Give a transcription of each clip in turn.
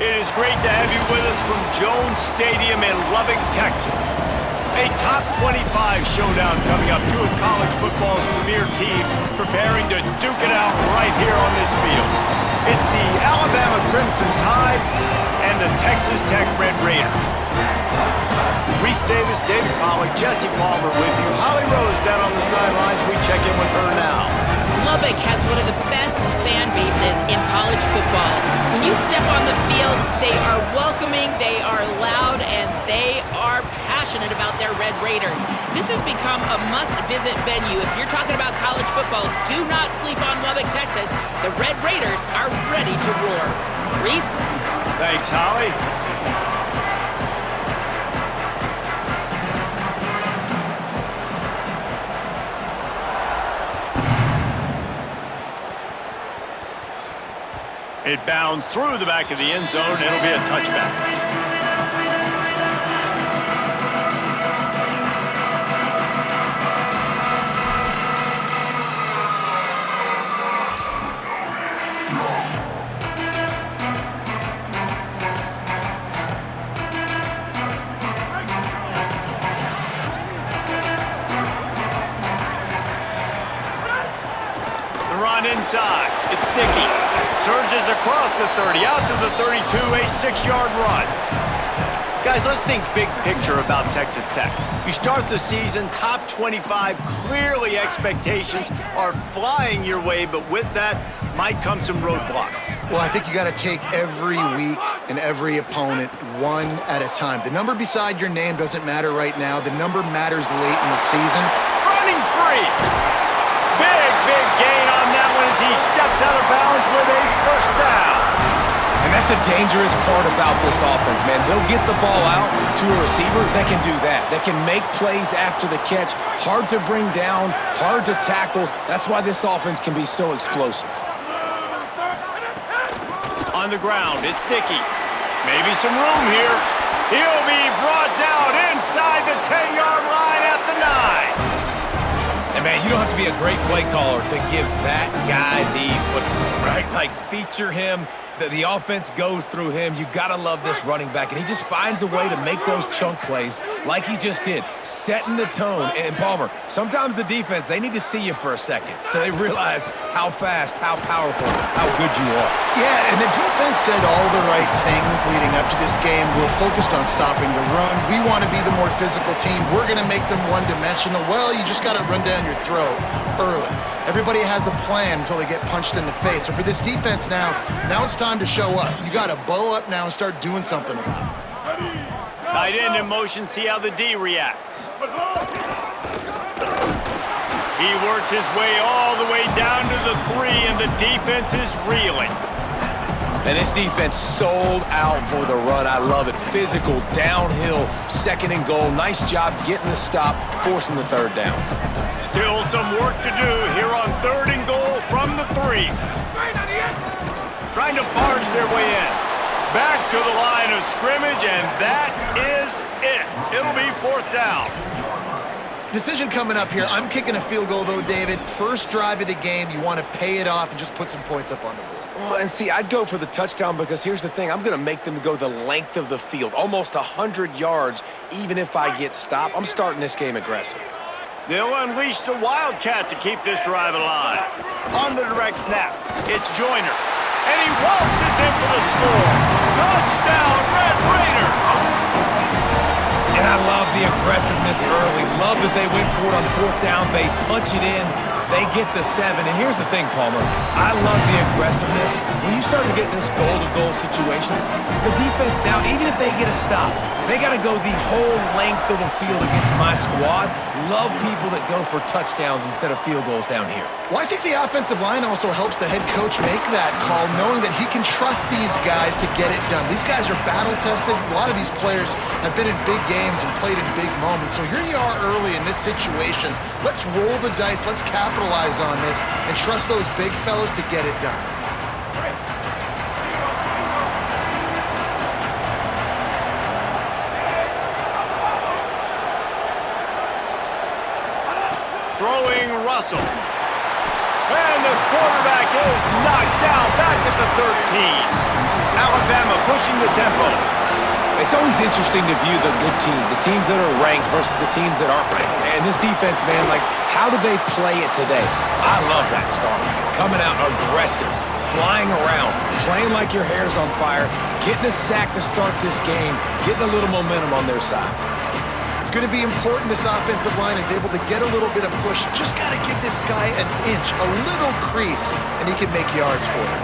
It is great to have you with us from Jones Stadium in Lubbock, Texas. A top 25 showdown coming up. Two of college football's premier teams preparing to duke it out right here on this field. It's the Alabama Crimson Tide and the Texas Tech Red Raiders. Reese Davis, David Pollack, Jesse Palmer with you. Holly Rose down on the sidelines. We check in with her now. Lubbock has one of the best fan bases in college football. When you step on the field, they are welcoming, they are loud, and they are passionate about their Red Raiders. This has become a must-visit venue. If you're talking about college football, do not sleep on Lubbock, Texas. The Red Raiders are ready to roar. Reese? Thanks, Holly. It bounds through the back of the end zone. It'll be a touchback. The run inside. It's Dickey. Surges across the 30, out to the 32, a 6-yard run. Guys, let's think big picture about Texas Tech. You start the season, top 25, clearly expectations are flying your way, but with that might come some roadblocks. Well, I think you got to take every week and every opponent one at a time. The number beside your name doesn't matter right now. The number matters late in the season. Running free. Big gain on that one as he steps out of bounds with a first down. And that's the dangerous part about this offense, man. They'll get the ball out to a receiver. They can do that. They can make plays after the catch. Hard to bring down, hard to tackle. That's why this offense can be so explosive. On the ground, it's Dickey. Maybe some room here. He'll be brought down inside the 10-yard line at the 9. And, man, you don't have to be a great play caller to give that guy the football, right? Like, feature him. The offense goes through him. You got to love this running back. And he just finds a way to make those chunk plays like he just did, setting the tone. And, Palmer, sometimes the defense, they need to see you for a second so they realize how fast, how powerful, how good you are. Yeah, and the defense said all the right things leading up to this game. We're focused on stopping the run. We want to be the more physical team. We're going to make them one-dimensional. Well, you just got to run down your throat early. Everybody has a plan until they get punched in the face. So for this defense now it's time to show up. You got to bow up now and start doing something about it. Tight end in motion, see how the D reacts. He works his way all the way down to the 3, and the defense is reeling. And this defense sold out for the run. I love it. Physical, downhill, second and goal. Nice job getting the stop, forcing the third down. Still some work to do here on 3rd and goal from the 3. Trying to barge their way in. Back to the line of scrimmage, and that is it. It'll be 4th down. Decision coming up here. I'm kicking a field goal, though, David. First drive of the game, you want to pay it off and just put some points up on the board. Well, and see, I'd go for the touchdown because here's the thing. I'm going to make them go the length of the field, almost 100 yards, even if I get stopped. I'm starting this game aggressive. They'll unleash the Wildcat to keep this drive alive. On the direct snap, it's Joyner. And he waltzes in for the score. Touchdown, Red Raiders! And I love the aggressiveness early. Love that they went for it on 4th down. They punch it in. They get the 7. And here's the thing, Palmer. I love the aggressiveness. When you start to get those goal-to-goal situations, the defense now, even if they get a stop, they got to go the whole length of the field against my squad. Love people that go for touchdowns instead of field goals down here. Well, I think the offensive line also helps the head coach make that call, knowing that he can trust these guys to get it done. These guys are battle-tested. A lot of these players have been in big games and played in big moments. So here you are early in this situation. Let's roll the dice. Let's capitalize on this and trust those big fellas to get it done. Throwing Russell. And the quarterback is knocked down back at the 13. Alabama pushing the tempo. It's always interesting to view the good teams, the teams that are ranked versus the teams that aren't ranked. And this defense, man, like, how do they play it today? I love that start. Coming out aggressive, flying around, playing like your hair's on fire, getting a sack to start this game, getting a little momentum on their side. It's going to be important this offensive line is able to get a little bit of push. Just got to give this guy an inch, a little crease, and he can make yards for you.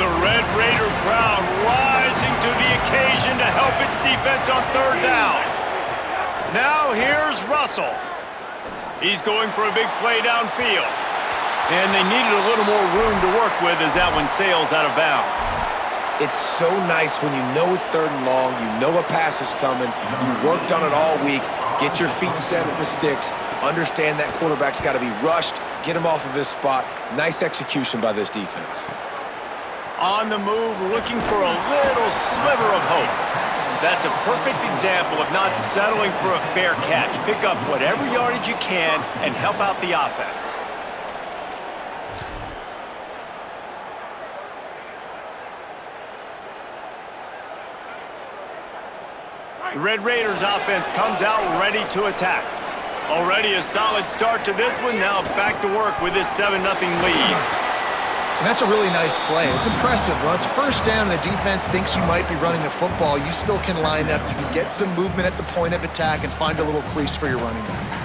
The Red Raider crowd rising to the occasion to help its defense on third down. Now here's Russell. He's going for a big play downfield. And they needed a little more room to work with as that one sails out of bounds. It's so nice when you know it's third and long, you know a pass is coming, you worked on it all week, get your feet set at the sticks, understand that quarterback's got to be rushed, get him off of his spot. Nice execution by this defense. On the move, looking for a little sliver of hope. That's a perfect example of not settling for a fair catch. Pick up whatever yardage you can and help out the offense. The Red Raiders offense comes out ready to attack. Already a solid start to this one. Now back to work with this 7-0 lead. And that's a really nice play. It's impressive. When it's first down and the defense thinks you might be running the football, you still can line up. You can get some movement at the point of attack and find a little crease for your running back.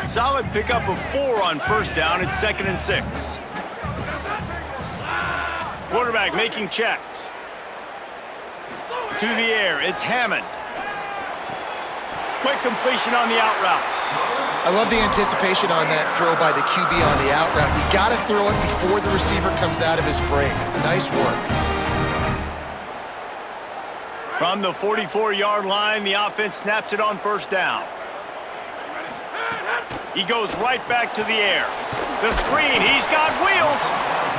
Solid pickup of 4 on first down. It's 2nd and 6. Quarterback making checks. To the air, it's Hammond. Quick completion on the out route. I love the anticipation on that throw by the QB on the out route. You got to throw it before the receiver comes out of his break. Nice work. From the 44-yard line, the offense snaps it on first down. He goes right back to the air. The screen, he's got wheels.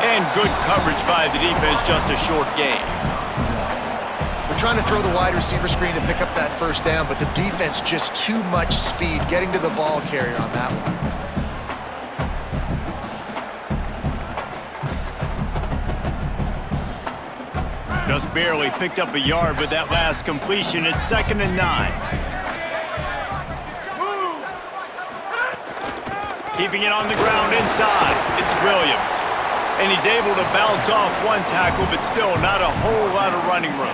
And good coverage by the defense, just a short gain. We're trying to throw the wide receiver screen to pick up that first down, but the defense just too much speed getting to the ball carrier on that one. Just barely picked up a yard, but that last completion, it's 2nd and 9. Keeping it on the ground inside, it's Williams. And he's able to bounce off one tackle, but still not a whole lot of running room.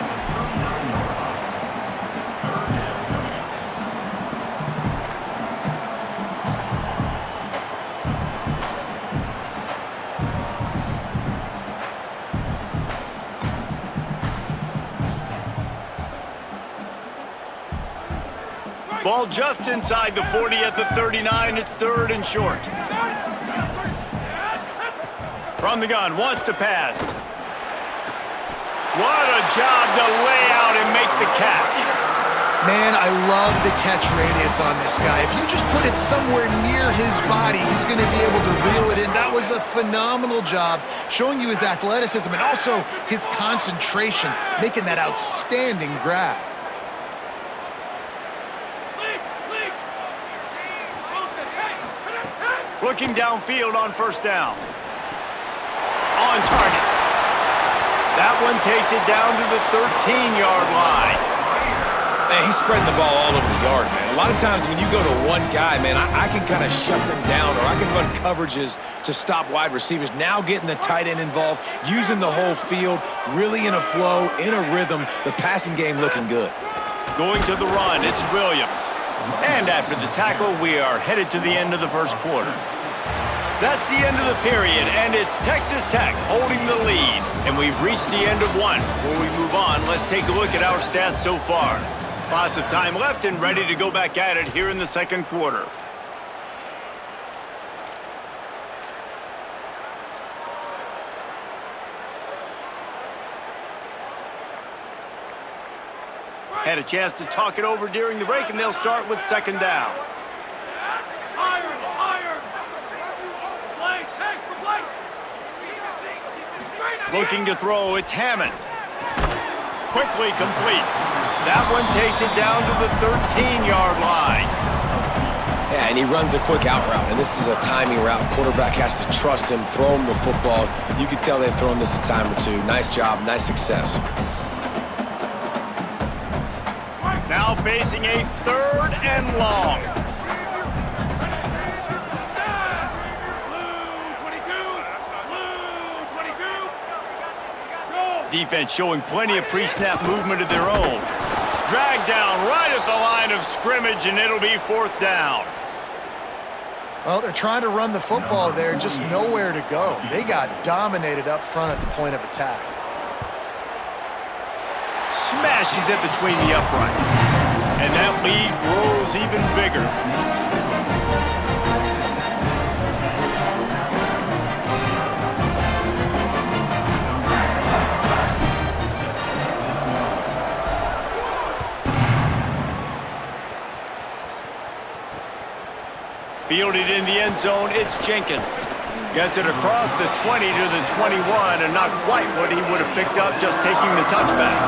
Ball just inside the 40 at the 39. It's 3rd and short. From the gun, wants to pass. What a job to lay out and make the catch. Man, I love the catch radius on this guy. If you just put it somewhere near his body, he's going to be able to reel it in. That was a phenomenal job, showing you his athleticism and also his concentration, making that outstanding grab. Looking downfield on first down. On target. That one takes it down to the 13-yard line. Man, he's spreading the ball all over the yard, man. A lot of times when you go to one guy, man, I can kind of shut them down, or I can run coverages to stop wide receivers. Now getting the tight end involved, using the whole field, really in a flow, in a rhythm, the passing game looking good. Going to the run, it's Williams. And after the tackle, we are headed to the end of the first quarter. That's the end of the period, and it's Texas Tech holding the lead. And we've reached the end of one. Before we move on, let's take a look at our stats so far. Lots of time left and ready to go back at it here in the second quarter. Had a chance to talk it over during the break, and they'll start with second down. Looking to throw, it's Hammond. Quickly complete. That one takes it down to the 13-yard line. Yeah, and he runs a quick out route, and this is a timing route. Quarterback has to trust him, throw him the football. You can tell they've thrown this a time or two. Nice job, nice success. Now facing a 3rd and long. Defense showing plenty of pre-snap movement of their own. Dragged down right at the line of scrimmage, and it'll be 4th down. Well, they're trying to run the football there, just nowhere to go. They got dominated up front at the point of attack. Smashes it between the uprights. And that lead grows even bigger. Fielded in the end zone, it's Jenkins. Gets it across the 20 to the 21, and not quite what he would have picked up just taking the touchback.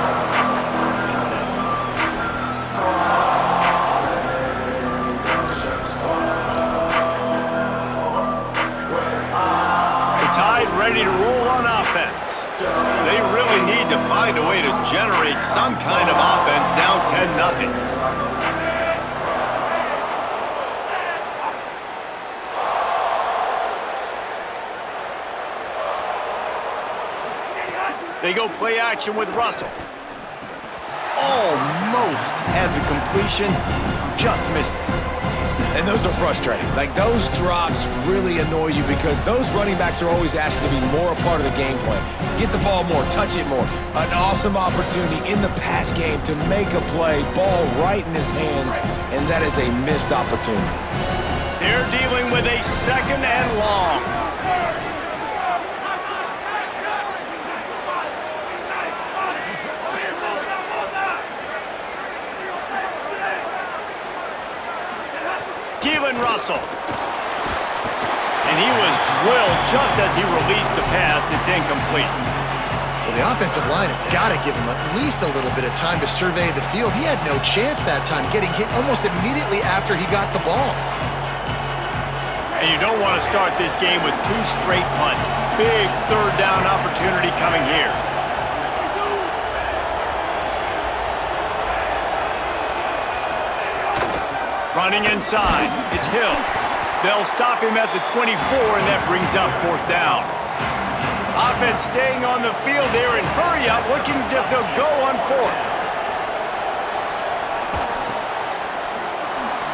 The Tide ready to roll on offense. They really need to find a way to generate some kind of offense down 10-0. They go play action with Russell. Almost had the completion, just missed it. And those are frustrating. Like, those drops really annoy you because those running backs are always asked to be more a part of the game plan. Get the ball more, touch it more. An awesome opportunity in the pass game to make a play, ball right in his hands, and that is a missed opportunity. They're dealing with a 2nd and long. Russell. And he was drilled just as he released the pass. It's incomplete. Well, the offensive line has got to give him at least a little bit of time to survey the field. He had no chance that time, getting hit almost immediately after he got the ball. And you don't want to start this game with 2 straight punts. Big 3rd down opportunity coming here. Running inside, it's Hill. They'll stop him at the 24, and that brings up 4th down. Offense staying on the field there and hurry up, looking as if they'll go on 4th.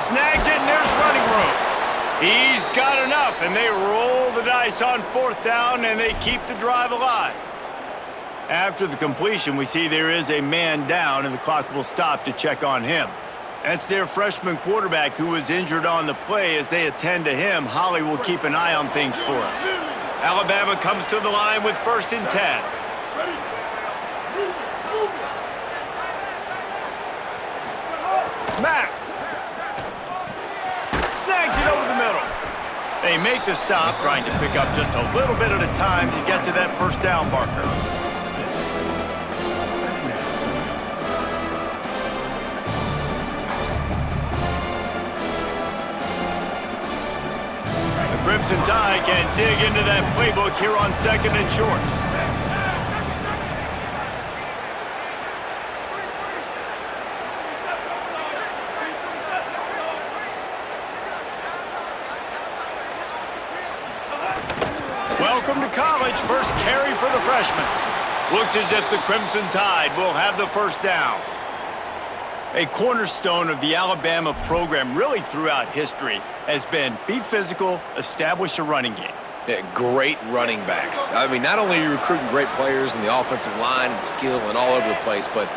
Snags it, and there's running room. He's got enough, and they roll the dice on 4th down, and they keep the drive alive. After the completion, we see there is a man down, and the clock will stop to check on him. That's their freshman quarterback who was injured on the play. As they attend to him, Holly will keep an eye on things for us. Alabama comes to the line with 1st and 10. Mack snags it over the middle. They make the stop, trying to pick up just a little bit at a time to get to that 1st down marker. Crimson Tide can dig into that playbook here on 2nd and short. Welcome to college. First carry for the freshman. Looks as if the Crimson Tide will have the 1st down. A cornerstone of the Alabama program really throughout history has been be physical, establish a running game. Yeah, great running backs. I mean, not only are you recruiting great players in the offensive line and skill and all over the place, but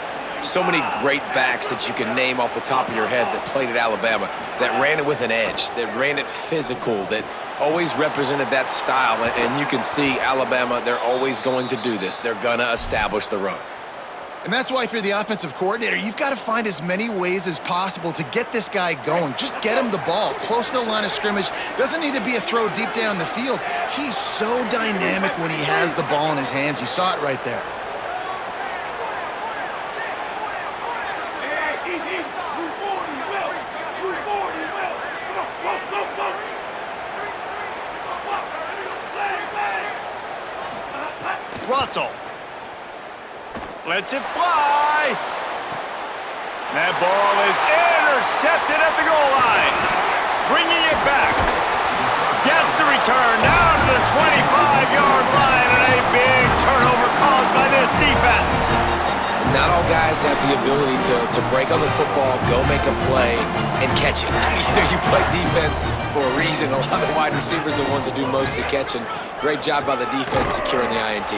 so many great backs that you can name off the top of your head that played at Alabama, that ran it with an edge, that ran it physical, that always represented that style. And you can see Alabama, they're always going to do this. They're going to establish the run. And that's why if you're the offensive coordinator, you've got to find as many ways as possible to get this guy going. Just get him the ball close to the line of scrimmage. Doesn't need to be a throw deep down the field. He's so dynamic when he has the ball in his hands. You saw it right there. whistle. Lets it fly. That ball is intercepted at the goal line. Bringing it back. Gets the return down to the 25-yard line, and a big turnover caused by this defense. Not all guys have the ability to break on the football, go make a play, and catch it. You play defense for a reason. A lot of the wide receivers are the ones that do most of the catching. Great job by the defense securing the INT.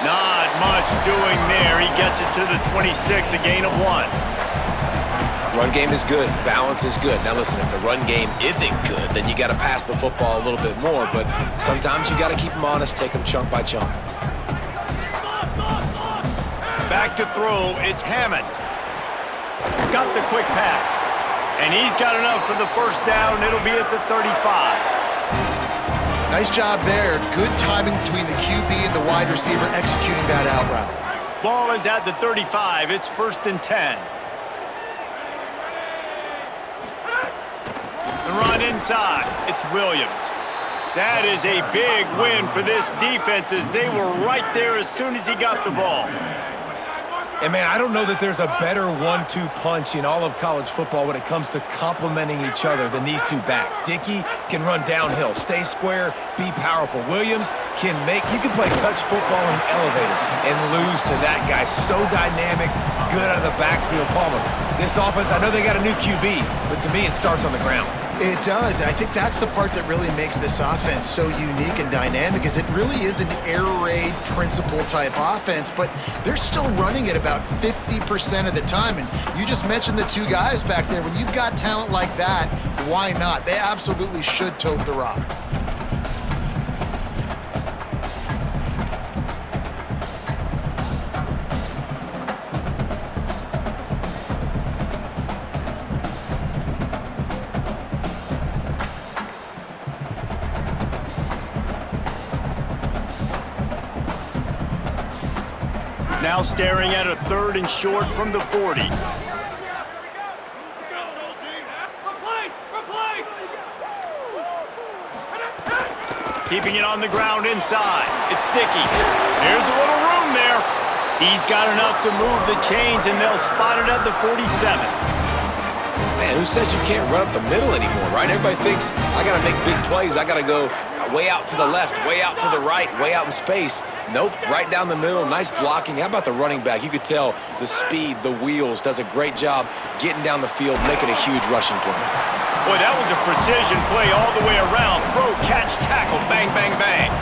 Not much doing there. He gets it to the 26, a gain of 1. Run game is good. Balance is good. Now listen, if the run game isn't good, then you got to pass the football a little bit more. But sometimes you got to keep them honest, take them chunk by chunk. Back to throw, it's Hammond. Got the quick pass. And he's got enough for the first down. It'll be at the 35. Nice job there. Good timing between the QB and the wide receiver executing that out route. Ball is at the 35. It's 1st and 10. The run inside. It's Williams. That is a big win for this defense as they were right there as soon as he got the ball. And, man, I don't know that there's a better 1-2 punch in all of college football when it comes to complementing each other than these two backs. Dickey can run downhill, stay square, be powerful. Williams can you can play touch football in the elevator and lose to that guy. So dynamic, good out of the backfield. Palmer, this offense, I know they got a new QB, but to me it starts on the ground. It does, and I think that's the part that really makes this offense so unique and dynamic is it really is an air raid principle type offense, but they're still running it about 50% of the time. And you just mentioned the two guys back there. When you've got talent like that, why not? They absolutely should tote the rock. Now staring at a 3rd and short from the 40. Keeping it on the ground inside. It's Dickey. There's a little room there. He's got enough to move the chains, and they'll spot it at the 47. Man, who says you can't run up the middle anymore, right? Everybody thinks, I got to make big plays. I got to go way out to the left, way out to the right, way out in space. Nope, right down the middle, nice blocking. How about the running back? You could tell the speed, the wheels, does a great job getting down the field, making a huge rushing play. Boy, that was a precision play all the way around. Throw, catch, tackle, bang, bang, bang.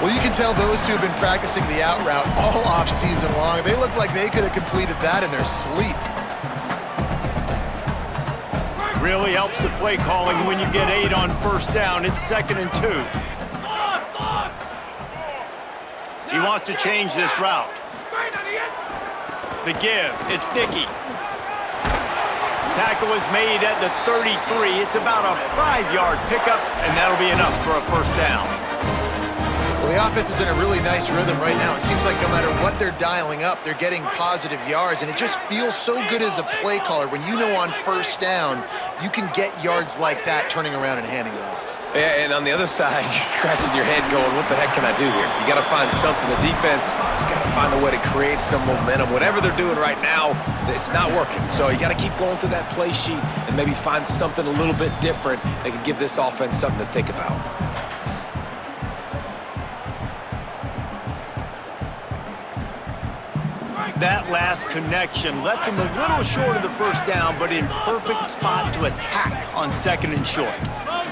Well, you can tell those two have been practicing the out route all off season long. They look like they could have completed that in their sleep. Really helps the play calling when you get 8 on 1st down. It's 2nd and 2. He wants to change this route. The give, it's Dickey. Tackle is made at the 33. It's about a 5-yard pickup, and that'll be enough for a 1st down. Well, the offense is in a really nice rhythm right now. It seems like no matter what they're dialing up, they're getting positive yards, and it just feels so good as a play caller when you know on 1st down you can get yards like that turning around and handing it off. Yeah, and on the other side, you're scratching your head going, what the heck can I do here? You got to find something. The defense has got to find a way to create some momentum. Whatever they're doing right now, it's not working. So you got to keep going through that play sheet and maybe find something a little bit different that can give this offense something to think about. That last connection left him a little short of the 1st down, but in perfect spot to attack on 2nd and short.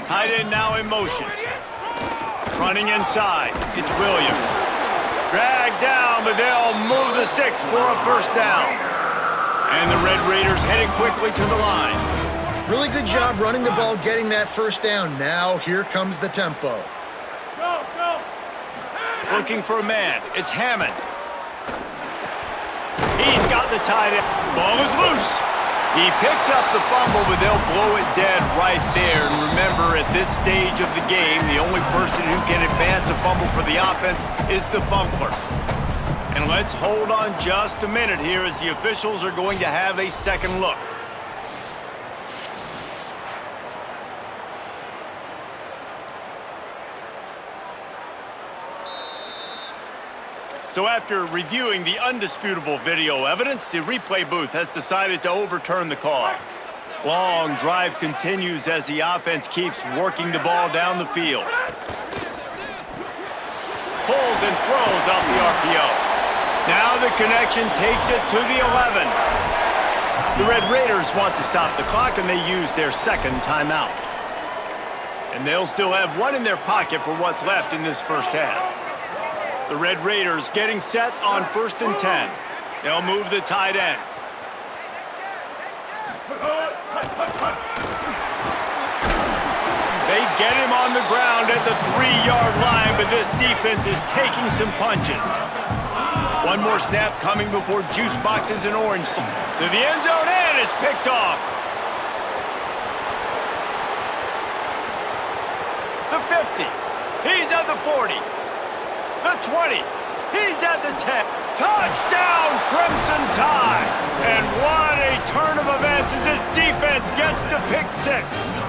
Tight end now in motion. Running inside, it's Williams. Dragged down, but they'll move the sticks for a 1st down. And the Red Raiders headed quickly to the line. Really good job running the ball, getting that 1st down. Now here comes the tempo. Looking for a man, it's Hammond. He's got the tight end. Ball is loose. He picks up the fumble, but they'll blow it dead right there. And remember, at this stage of the game, the only person who can advance a fumble for the offense is the fumbler. And let's hold on just a minute here as the officials are going to have a second look. So after reviewing the undisputable video evidence, the replay booth has decided to overturn the call. Long drive continues as the offense keeps working the ball down the field. Pulls and throws off the RPO. Now the connection takes it to the 11. The Red Raiders want to stop the clock, and they use their second timeout. And they'll still have one in their pocket for what's left in this first half. The Red Raiders getting set on 1st and 10. They'll move the tight end. They get him on the ground at the 3-yard line, but this defense is taking some punches. One more snap coming before juice boxes and orange. To the end zone and is picked off. The 50. He's at the 40. The 20. He's at the 10. Touchdown, Crimson Tide! And what a turn of events as this defense gets to pick 6.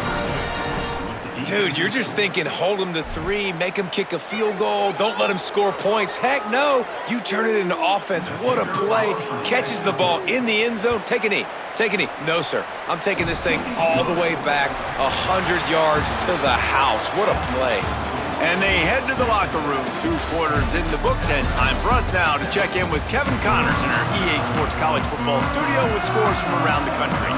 Dude, you're just thinking hold him to 3, make him kick a field goal, don't let him score points. Heck no, you turn it into offense. What a play. Catches the ball in the end zone. Take a knee. Take a knee. No, sir. I'm taking this thing all the way back 100 yards to the house. What a play. And they head to the locker room, 2 quarters in the books, and time for us now to check in with Kevin Connors in our EA Sports College Football studio with scores from around the country.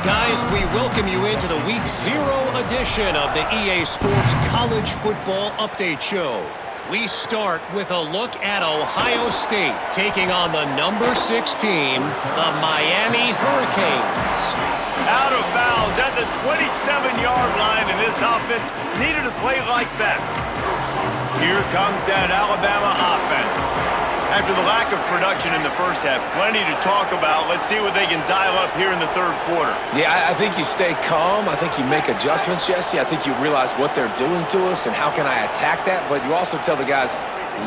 Guys, we welcome you into the Week 0 edition of the EA Sports College Football Update Show. We start with a look at Ohio State taking on the number 6 team, the Miami Hurricanes. Out of bounds at the 27-yard line, and this offense needed to play like that. Here comes that Alabama offense. After the lack of production in the first half, plenty to talk about. Let's see what they can dial up here in the third quarter. Yeah, I think you stay calm. I think you make adjustments, Jesse. I think you realize what they're doing to us and how can I attack that. But you also tell the guys,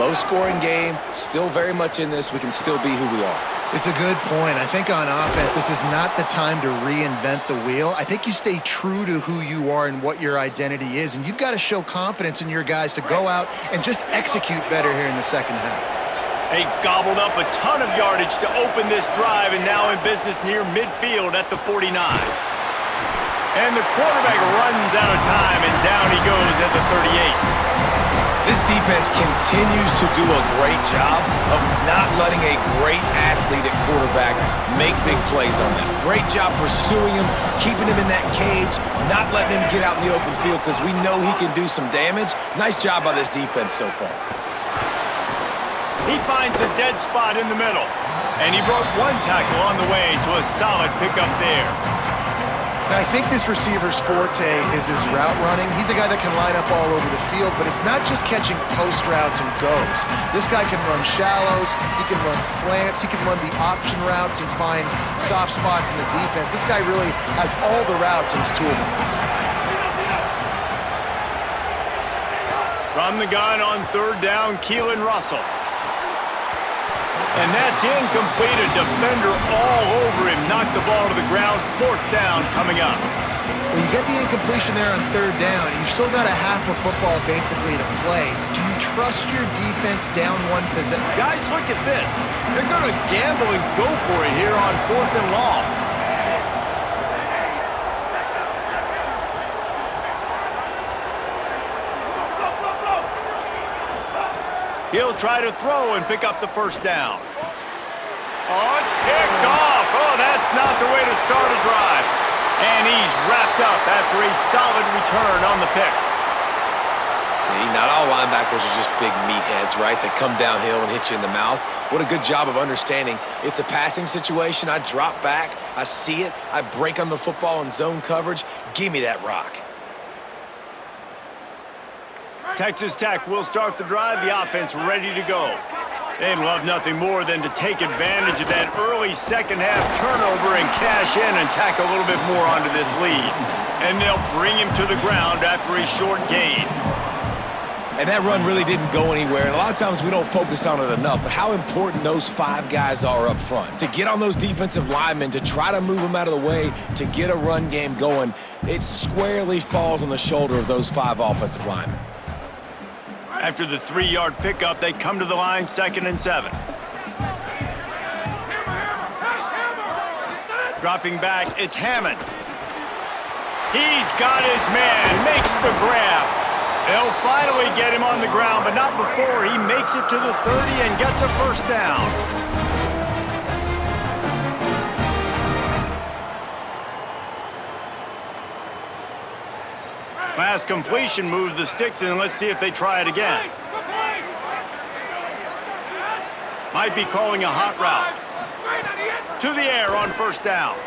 low-scoring game, still very much in this. We can still be who we are. It's a good point. I think on offense, this is not the time to reinvent the wheel. I think you stay true to who you are and what your identity is, and you've got to show confidence in your guys to go out and just execute better here in the second half. They gobbled up a ton of yardage to open this drive, and now in business near midfield at the 49. And the quarterback runs out of time, and down he goes at the 38. This defense continues to do a great job of not letting a great athlete at quarterback make big plays on them. Great job pursuing him, keeping him in that cage, not letting him get out in the open field because we know he can do some damage. Nice job by this defense so far. He finds a dead spot in the middle, and he broke 1 tackle on the way to a solid pickup there. I think this receiver's forte is his route running. He's a guy that can line up all over the field, but it's not just catching post routes and goes. This guy can run shallows, he can run slants, he can run the option routes and find soft spots in the defense. This guy really has all the routes in his toolbox. From the gun on 3rd down, Keelan Russell. And that's incomplete. A defender all over him. Knocked the ball to the ground. 4th down coming up. Well, you get the incompletion there on 3rd down. You've still got a half of football basically to play. Do you trust your defense down 1 possession? Guys, look at this. They're going to gamble and go for it here on 4th and long. He'll try to throw and pick up the 1st down. Oh, it's picked off. Oh, that's not the way to start a drive. And he's wrapped up after a solid return on the pick. See, not all linebackers are just big meatheads, right? That come downhill and hit you in the mouth. What a good job of understanding. It's a passing situation. I drop back. I see it. I break on the football in zone coverage. Give me that rock. Texas Tech will start the drive, the offense ready to go. They'd love nothing more than to take advantage of that early second half turnover and cash in and tack a little bit more onto this lead. And they'll bring him to the ground after a short gain. And that run really didn't go anywhere. And a lot of times we don't focus on it enough, but how important those 5 guys are up front. To get on those defensive linemen, to try to move them out of the way, to get a run game going, it squarely falls on the shoulder of those 5 offensive linemen. After the 3-yard pickup, they come to the line 2nd and 7. Dropping back, it's Hammond. He's got his man, makes the grab. They'll finally get him on the ground, but not before he makes it to the 30 and gets a first down. Last completion moves the sticks in. Let's see if they try it again. Might be calling a hot route. To the air on first down.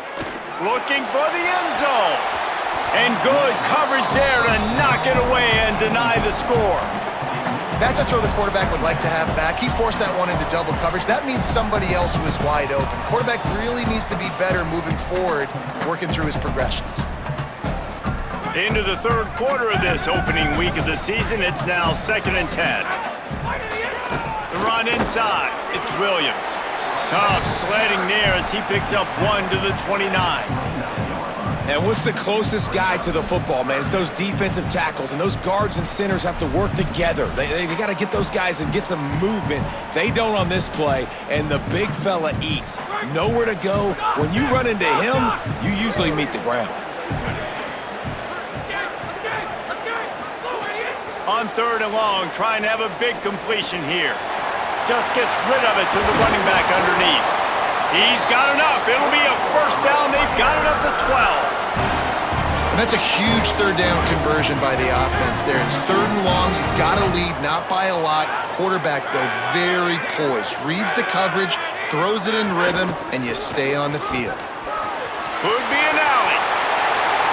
Looking for the end zone. And good coverage there to knock it away and deny the score. That's a throw the quarterback would like to have back. He forced that one into double coverage. That means somebody else was wide open. Quarterback really needs to be better moving forward, working through his progressions. Into the third quarter of this opening week of the season, it's now 2nd and 10. The run inside, it's Williams. Tough sledding near as he picks up 1 to the 29. And what's the closest guy to the football, man? It's those defensive tackles, and those guards and centers have to work together. They got to get those guys and get some movement. They don't on this play, and the big fella eats. Nowhere to go. When you run into him, you usually meet the ground. On 3rd and long, trying to have a big completion here. Just gets rid of it to the running back underneath. He's got enough. It'll be a first down. They've got it up to 12. And that's a huge third down conversion by the offense there. It's 3rd and long. You've got to lead, not by a lot. Quarterback, though, very poised. Reads the coverage, throws it in rhythm, and you stay on the field. Could be an alley.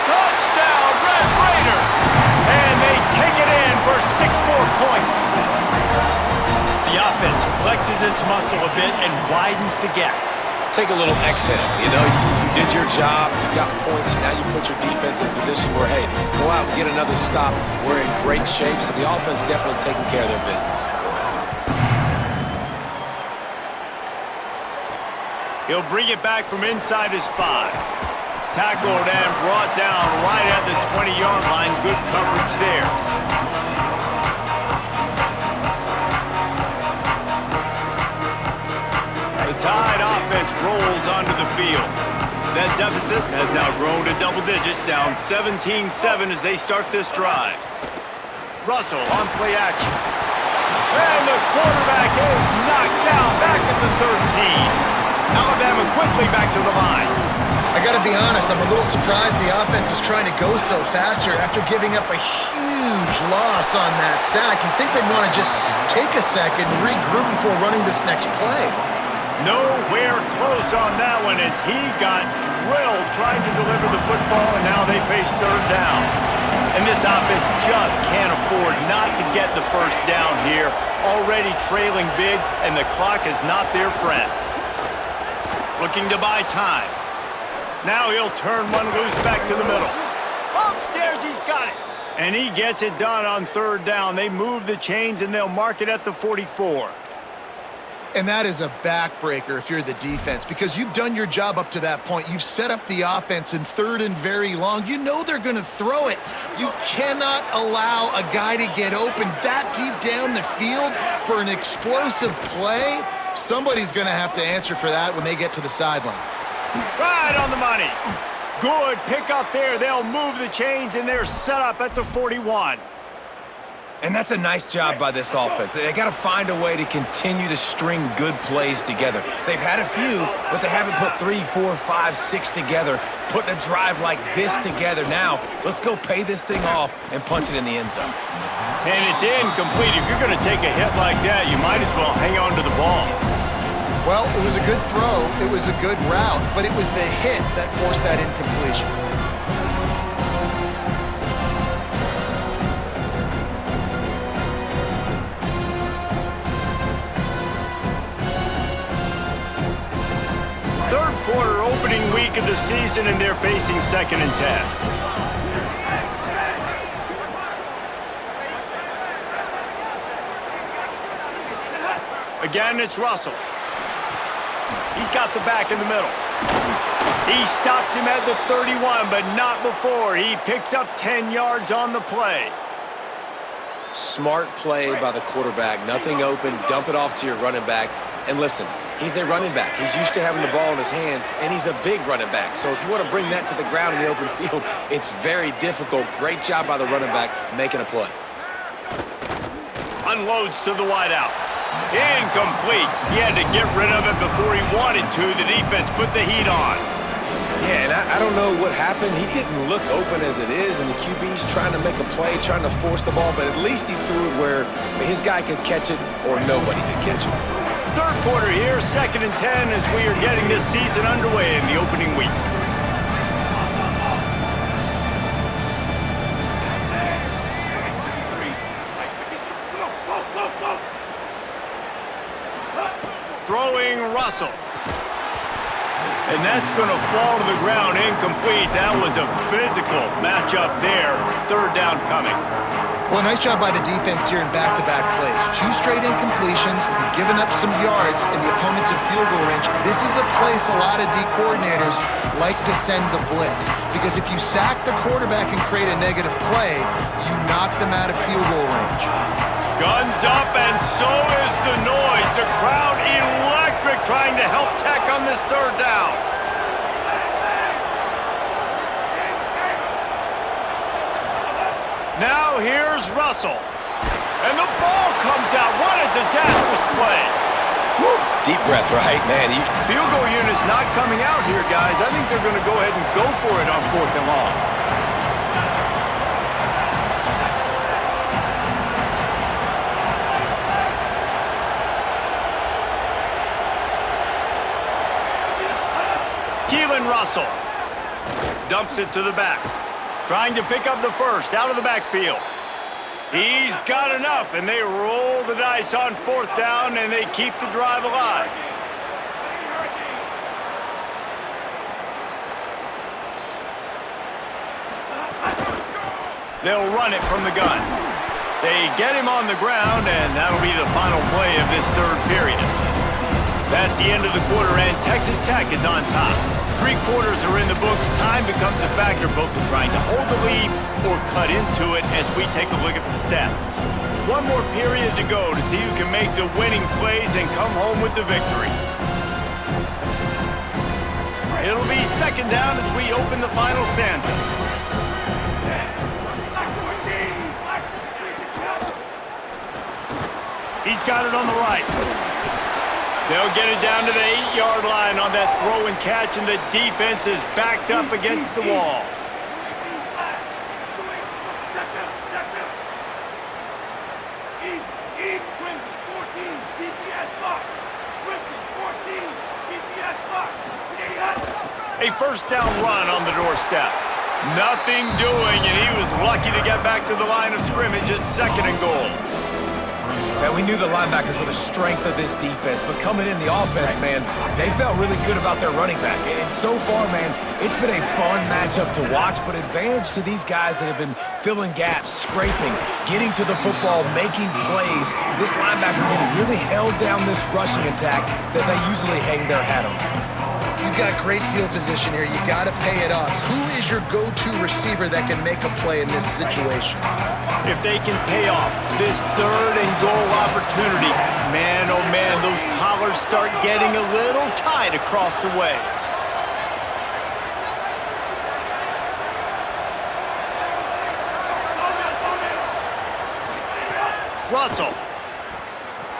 Touchdown, Red Raiders! And they take it in for 6 more points. The offense flexes its muscle a bit and widens the gap. Take a little exhale. You know, you did your job, you got points, now you put your defense in a position where, hey, go out and get another stop. We're in great shape, so the offense definitely taking care of their business. He'll bring it back from inside his 5. Tackled and brought down right at the 20-yard line. Good coverage there. The Tide offense rolls onto the field. That deficit has now grown to double digits, down 17-7 as they start this drive. Russell on play action. And the quarterback is knocked down back at the 13. Alabama quickly back to the line. I got to be honest, I'm a little surprised the offense is trying to go so fast here after giving up a huge loss on that sack. You'd think they'd want to just take a second and regroup before running this next play. Nowhere close on that one as he got drilled trying to deliver the football, and now they face 3rd down. And this offense just can't afford not to get the first down here. Already trailing big, and the clock is not their friend. Looking to buy time. Now he'll turn one loose back to the middle. Upstairs, he's got it. And he gets it done on 3rd down. They move the chains, and they'll mark it at the 44. And that is a backbreaker if you're the defense, because you've done your job up to that point. You've set up the offense in 3rd and very long. You know they're going to throw it. You cannot allow a guy to get open that deep down the field for an explosive play. Somebody's going to have to answer for that when they get to the sidelines. Right on the money. Good pick up there. They'll move the chains, and they're set up at the 41. And that's a nice job by this offense. They got to find a way to continue to string good plays together. They've had a few, but they haven't put 3, 4, 5, 6 together, putting a drive like this together. Now, let's go pay this thing off and punch it in the end zone. And it's incomplete. If you're going to take a hit like that, you might as well hang on to the ball. Well, it was a good throw. It was a good route, but it was the hit that forced that incompletion. Third quarter opening week of the season, and they're facing 2nd and 10. Again, it's Russell. He's got the back in the middle. He stops him at the 31, but not before. He picks up 10 yards on the play. Smart play by the quarterback. Nothing open. Dump it off to your running back. And listen, he's a running back. He's used to having the ball in his hands, and he's a big running back. So if you want to bring that to the ground in the open field, it's very difficult. Great job by the running back making a play. Unloads to the wideout. Incomplete. He had to get rid of it before he wanted to. The defense put the heat on. Yeah, and I don't know what happened. He didn't look open as it is, and the QB's trying to make a play, trying to force the ball, but at least he threw it where his guy could catch it or nobody could catch it. Third quarter here, 2nd and 10 as we are getting this season underway in the opening week. Throwing Russell. And that's going to fall to the ground incomplete. That was a physical matchup there. 3rd down coming. Well, nice job by the defense here in back-to-back plays. 2 straight incompletions. You've given up some yards, and the opponent's in field goal range. This is a place a lot of D coordinators like to send the blitz, because if you sack the quarterback and create a negative play, you knock them out of field goal range. Guns up, and so is the noise. The crowd electric, trying to help Tech on this 3rd down. Now here's Russell. And the ball comes out. What a disastrous play. Woo. Deep breath, right? Man, Field goal unit's not coming out here, guys. I think they're going to go ahead and go for it on 4th and long. Russell dumps it to the back, trying to pick up the first out of the backfield. He's got enough, and they roll the dice on 4th down, and they keep the drive alive. They'll run it from the gun. They get him on the ground, and that'll be the final play of this 3rd period. That's the end of the quarter, and Texas Tech is on top. 3 quarters are in the books. Time becomes a factor both in trying to hold the lead or cut into it as we take a look at the stats. 1 more period to go to see who can make the winning plays and come home with the victory. It'll be 2nd down as we open the final stanza. He's got it on the right. They'll get it down to the 8-yard line on that throw and catch, and the defense is backed up against the wall. A 1st down run on the doorstep. Nothing doing, and he was lucky to get back to the line of scrimmage at 2nd and goal. And we knew the linebackers were the strength of this defense, but coming in the offense, man, they felt really good about their running back. And so far, man, it's been a fun matchup to watch, but advantage to these guys that have been filling gaps, scraping, getting to the football, making plays. This linebacker really held down this rushing attack that they usually hang their hat on. You've got great field position here. You got to pay it off. Who is your go-to receiver that can make a play in this situation? If they can pay off this 3rd and goal opportunity, man, oh man, those collars start getting a little tight across the way. Russell.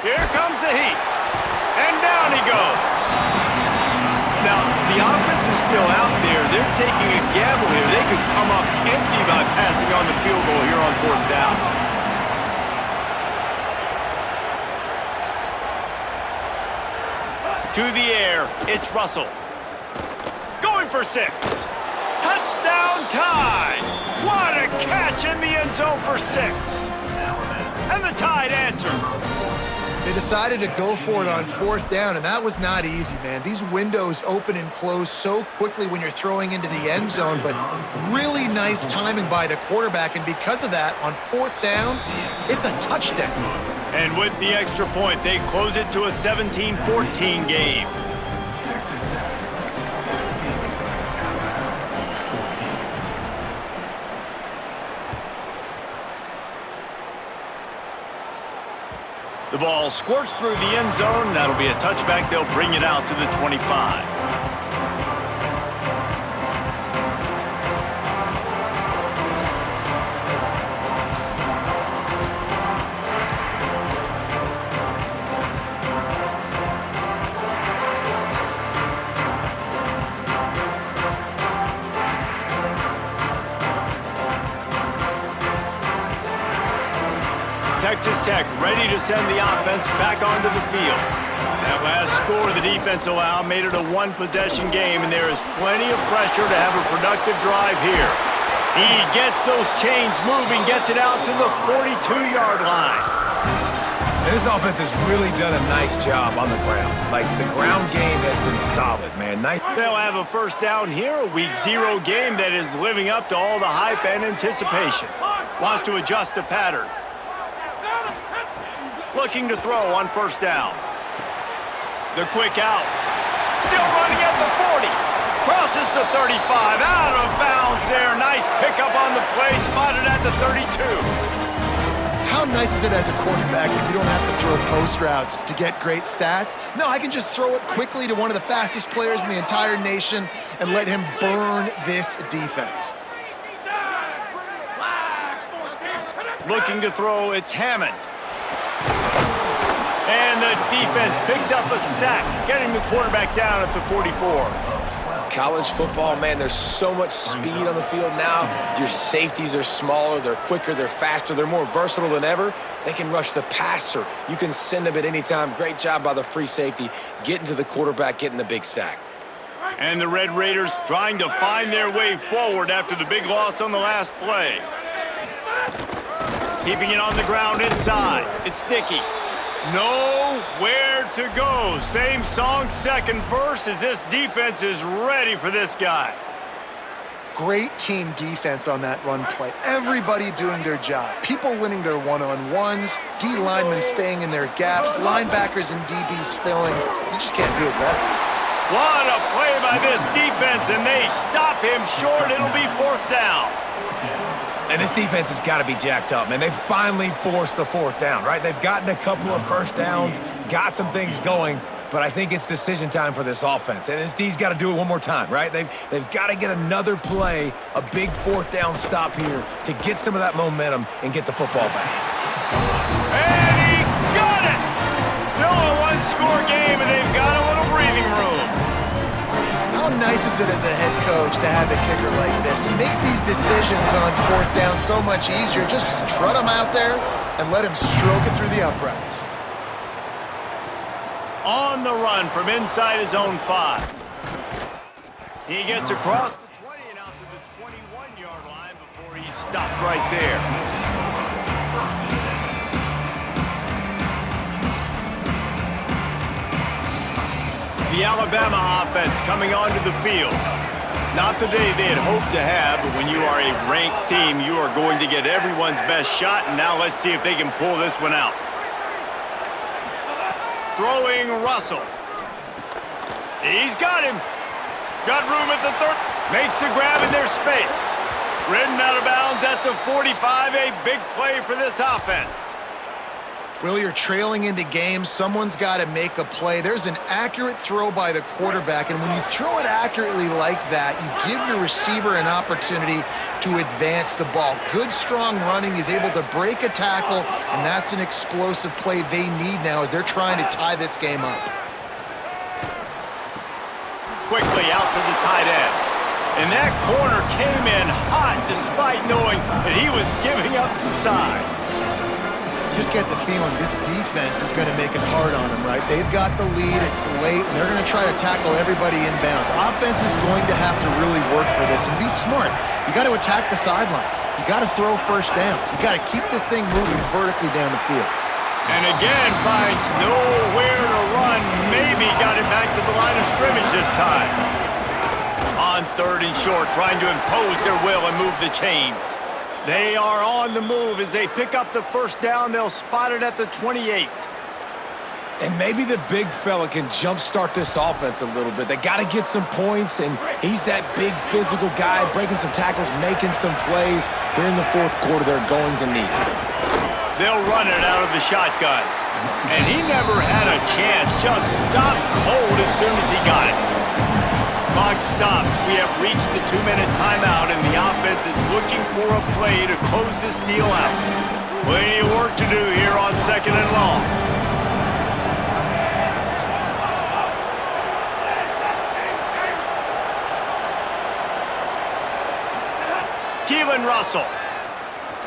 Here comes the heat. And down he goes. Now, the offense is still out there. They're taking a gamble here. They could come up empty by passing on the field goal here on 4th down. To the air, it's Russell. Going for 6. Touchdown Tide! What a catch in the end zone for 6. And the Tide answer. They decided to go for it on 4th down, and that was not easy, man. These windows open and close so quickly when you're throwing into the end zone, but really nice timing by the quarterback, and because of that, on 4th down, it's a touchdown. And with the extra point, they close it to a 17-14 game. The ball squirts through the end zone. That'll be a touchback. They'll bring it out to the 25. Texas Tech ready to send the offense back onto the field. That last score the defense allowed made it a one-possession game, and there is plenty of pressure to have a productive drive here. He gets those chains moving, gets it out to the 42-yard line. This offense has really done a nice job on the ground. Like, the ground game has been solid, man. Nice. They'll have a first down here, a Week 0 game that is living up to all the hype and anticipation. Wants to adjust the pattern. Looking to throw on first down. The quick out. Still running at the 40. Crosses the 35. Out of bounds there. Nice pickup on the play. Spotted at the 32. How nice is it as a quarterback when you don't have to throw post routes to get great stats? No, I can just throw it quickly to one of the fastest players in the entire nation and let him burn this defense. Looking to throw, it's Hammond. And the defense picks up a sack, getting the quarterback down at the 44. College football, man, there's so much speed on the field now. Your safeties are smaller, they're quicker, they're faster, they're more versatile than ever. They can rush the passer. You can send them at any time. Great job by the free safety, getting to the quarterback, getting the big sack. And the Red Raiders trying to find their way forward after the big loss on the last play. Keeping it on the ground inside. It's Sticky. Nowhere to go. Same song, second verse, as this defense is ready for this guy. Great team defense on that run play. Everybody doing their job. People winning their one-on-ones, D linemen staying in their gaps, linebackers and DBs filling. You just can't do it better. What a play by this defense, and they stop him short. It'll be fourth down. And this defense has got to be jacked up, man. They've finally forced the fourth down, right? They've gotten a couple of first downs, got some things going, but I think it's decision time for this offense. And this D's got to do it one more time, right? They've got to get another play, a big fourth down stop here to get some of that momentum and get the football back. And he got it! Still a one-score game, and they've got a little breathing room. How nice is it as a head coach to have a kicker like this? It makes these decisions on fourth down so much easier. Just trot him out there and let him stroke it through the uprights. On the run from inside his own 5. He gets across the 20 and out to the 21-yard line before he's stopped right there. The Alabama offense coming onto the field. Not the day they had hoped to have, but when you are a ranked team, you are going to get everyone's best shot, and now let's see if they can pull this one out. Throwing Russell. He's got him. Got room at the 30. Makes the grab in their space. Ridden out of bounds at the 45. A big play for this offense. Will, you're trailing into games. Someone's got to make a play. There's an accurate throw by the quarterback, and when you throw it accurately like that, you give your receiver an opportunity to advance the ball. Good, strong running. He's able to break a tackle, and that's an explosive play they need now as they're trying to tie this game up. Quickly out to the tight end. And that corner came in hot despite knowing that he was giving up some size. You just get the feeling this defense is going to make it hard on them, right? They've got the lead, it's late, and they're going to try to tackle everybody inbounds. Offense is going to have to really work for this and be smart. You got to attack the sidelines. You got to throw first downs. You got to keep this thing moving vertically down the field. And again, finds nowhere to run. Maybe got it back to the line of scrimmage this time. On third and short, trying to impose their will and move the chains. They are on the move as they pick up the first down. They'll spot it at the 28. And maybe the big fella can jumpstart this offense a little bit. They got to get some points, and he's that big physical guy, breaking some tackles, making some plays. Here in the fourth quarter, they're going to need it. They'll run it out of the shotgun. And he never had a chance, just stopped cold as soon as he got it. Clock stops. We have reached the 2-minute timeout, and the offense is looking for a play to close this deal out. Plenty of work to do here on 2nd and long. Keelan Russell.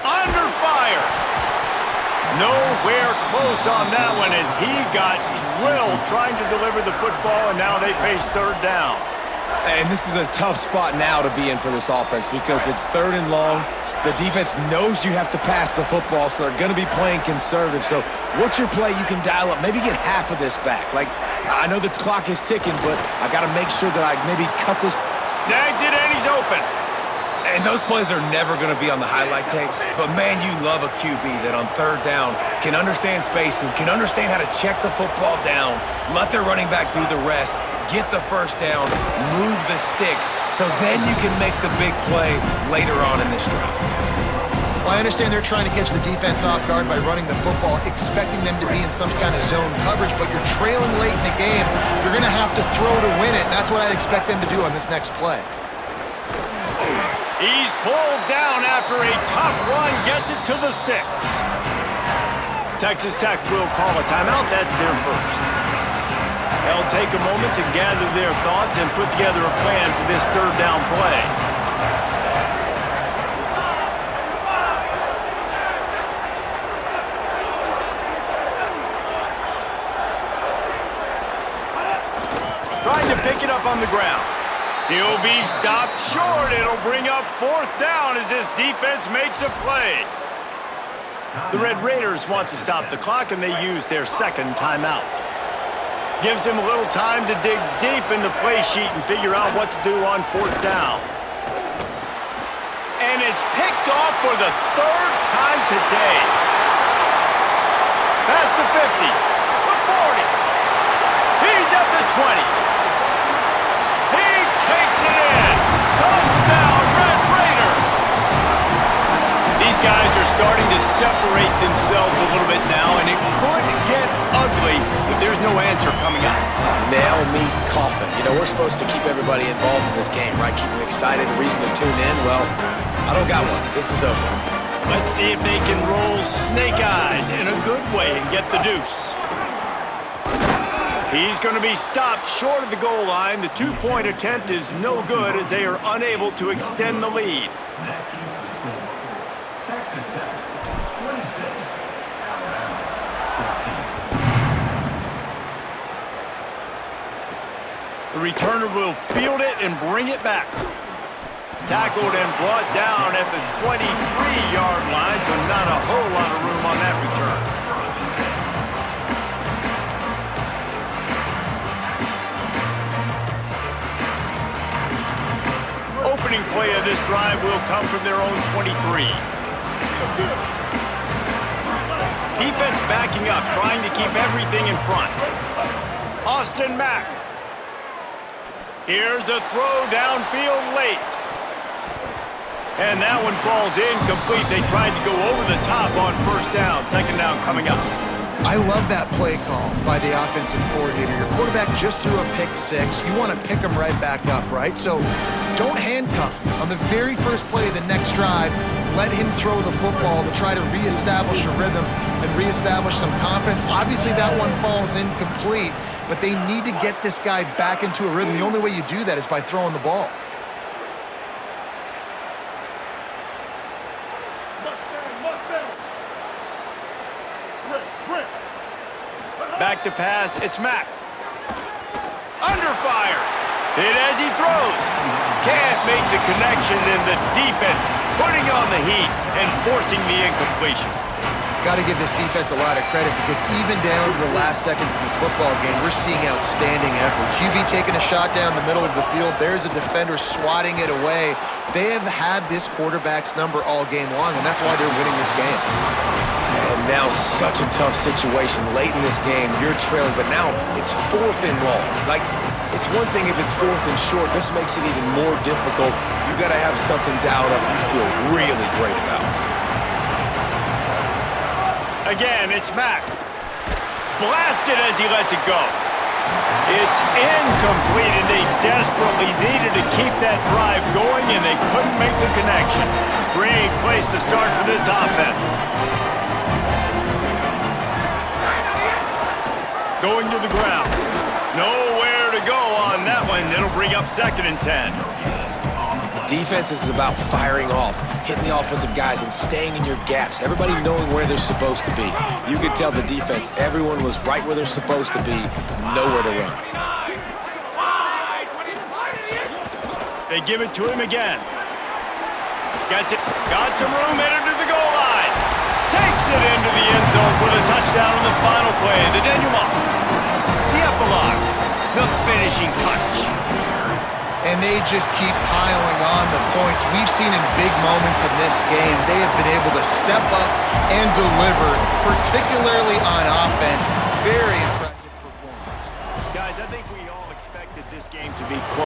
Under fire. Nowhere close on that one as he got drilled trying to deliver the football, and now they face 3rd down. And this is a tough spot now to be in for this offense because it's 3rd and long. The defense knows you have to pass the football, so they're going to be playing conservative. So what's your play you can dial up? Maybe get half of this back. Like, I know the clock is ticking, but I got to make sure that I maybe cut this. Snags it, and he's open. And those plays are never going to be on the highlight tapes. But, man, you love a QB that on 3rd down can understand spacing, can understand how to check the football down, let their running back do the rest, get the 1st down, move the sticks, so then you can make the big play later on in this drive. Well, I understand they're trying to catch the defense off guard by running the football, expecting them to be in some kind of zone coverage, but you're trailing late in the game. You're going to have to throw to win it, and that's what I'd expect them to do on this next play. He's pulled down after a tough run, gets it to the 6. Texas Tech will call a timeout. That's their first. They'll take a moment to gather their thoughts and put together a plan for this 3rd down play. Trying to pick it up on the ground. He'll be stopped short. It'll bring up 4th down as this defense makes a play. The Red Raiders want to stop the clock, and they use their 2nd timeout. Gives him a little time to dig deep in the play sheet and figure out what to do on 4th down. And it's picked off for the 3rd time today. Past the 50, the 40. He's at the 20. Takes it in. Touchdown, Red Raiders. These guys are starting to separate themselves a little bit now, and it could get ugly if there's no answer coming up. Nail me coffin. You know, we're supposed to keep everybody involved in this game, right? Keep them excited, a reason to tune in. Well, I don't got one. This is over. Let's see if they can roll snake eyes in a good way and get the deuce. He's going to be stopped short of the goal line. The 2-point attempt is no good as they are unable to extend the lead. The returner will field it and bring it back. Tackled and brought down at the 23-yard line, so not a whole lot of room on that return. Opening play of this drive will come from their own 23. Defense backing up, trying to keep everything in front. Austin Mack. Here's a throw downfield late. And that one falls incomplete. They tried to go over the top on 1st down. 2nd down coming up. I love that play call by the offensive coordinator. Your quarterback just threw a pick 6. You want to pick him right back up, right? So don't handcuff him. On the very first play of the next drive, let him throw the football to try to reestablish a rhythm and reestablish some confidence. Obviously, that one falls incomplete, but they need to get this guy back into a rhythm. The only way you do that is by throwing the ball. Back to pass, it's Mack. Under fire. Hit as he throws. Can't make the connection, and the defense putting on the heat and forcing the incompletion. Got to give this defense a lot of credit because even down to the last seconds in this football game, we're seeing outstanding effort. QB taking a shot down the middle of the field. There's a defender swatting it away. They have had this quarterback's number all game long, and that's why they're winning this game. And now such a tough situation. Late in this game, you're trailing, but now it's 4th and long. Like, it's one thing if it's 4th and short. This makes it even more difficult. You got to have something dialed up you feel really great about. Again, it's Mack. blasted as he lets it go. It's incomplete, and they desperately needed to keep that drive going, and they couldn't make the connection. Great place to start for this offense. Going to the ground. Nowhere to go on that one. It'll bring up 2nd and 10. Defense is about firing off, hitting the offensive guys, and staying in your gaps. Everybody knowing where they're supposed to be. You could tell the defense, everyone was right where they're supposed to be, nowhere to run. They give it to him again. Got some room, headed to the goal line. Takes it into the end zone for the touchdown on the final play. The denouement. The epilogue. The finishing touch. And they just keep piling on the points. We've seen in big moments in this game, they have been able to step up and deliver, particularly on offense. Very impressive performance. Guys, I think we all expected this game to be close.